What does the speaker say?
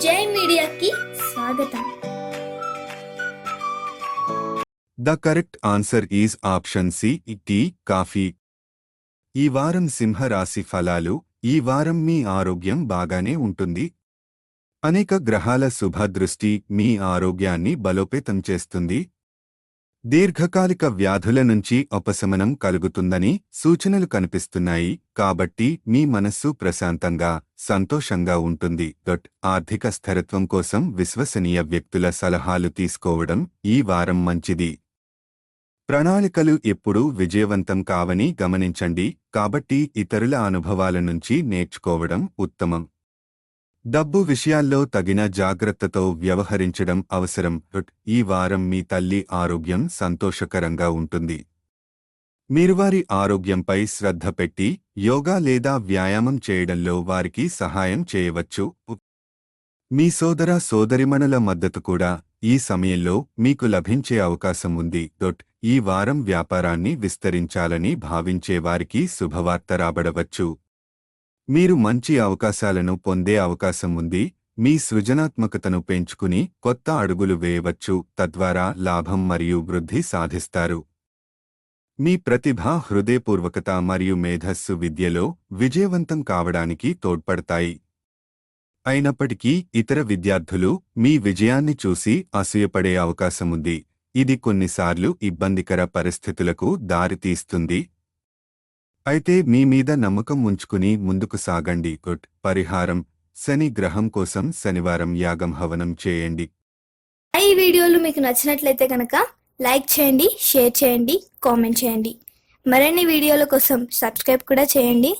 జై మీడియాకి స్వాగతం. The correct answer is option C, tea, coffee. ఈ వారం సింహరాశి ఫలాలు. ఈ వారం మీ ఆరోగ్యం బాగానే ఉంటుంది. అనేక గ్రహాల శుభ దృష్టి మీ ఆరోగ్యాన్ని బలోపేతం చేస్తుంది. దీర్ఘకాలిక వ్యాధుల నుంచి ఉపశమనం కలుగుతుందని సూచనలు కనిపిస్తున్నాయి. కాబట్టి మీ మనస్సు ప్రశాంతంగా, సంతోషంగా ఉంటుంది. ఆర్థిక స్థిరత్వం కోసం విశ్వసనీయ వ్యక్తుల సలహాలు తీసుకోవడం ఈ వారం మంచిది. ప్రణాళికలు ఎప్పుడూ విజయవంతం కావని గమనించండి, కాబట్టి ఇతరుల అనుభవాల నుంచి నేర్చుకోవడం ఉత్తమం. డబ్బు విషయాల్లో తగిన జాగ్రత్తతో వ్యవహరించడం అవసరం. ఈ వారం మీ తల్లి ఆరోగ్యం సంతోషకరంగా ఉంటుంది. మీరు వారి ఆరోగ్యంపై శ్రద్ధ పెట్టి యోగా లేదా వ్యాయామం చేయడంలో వారికి సహాయం చేయవచ్చు. మీ సోదర సోదరిమణుల మద్దతు కూడా ఈ సమయంలో మీకు లభించే అవకాశం ఉంది. ఈ వారం వ్యాపారాన్ని విస్తరించాలని భావించే వారికి శుభవార్త రాబడవచ్చు. మీరు మంచి అవకాశాలను పొందే అవకాశం ఉంది. మీ సృజనాత్మకతను పెంచుకుని కొత్త అడుగులు వేయవచ్చు, తద్వారా లాభం మరియు వృద్ధి సాధిస్తారు. మీ ప్రతిభ, హృదయపూర్వకత మరియు మేధస్సు విద్యలో విజయవంతం కావడానికి తోడ్పడతాయి. అయినప్పటికీ ఇతర విద్యార్థులు మీ విజయాన్ని చూసి అసూయపడే అవకాశముంది. ఇది కొన్నిసార్లు ఇబ్బందికర పరిస్థితులకు దారితీస్తుంది. అయితే మీ మీద నమ్మకం ఉంచుకుని ముందుకు సాగండి. పరిహారం: శని గ్రహం కోసం శనివారం యాగం హవనం చేయండి. ఈ వీడియోలు మీకు నచ్చినట్లయితే కనుక లైక్ చేయండి, షేర్ చేయండి, కామెంట్ చేయండి. మరిన్ని వీడియోల కోసం సబ్స్క్రైబ్ కూడా చేయండి.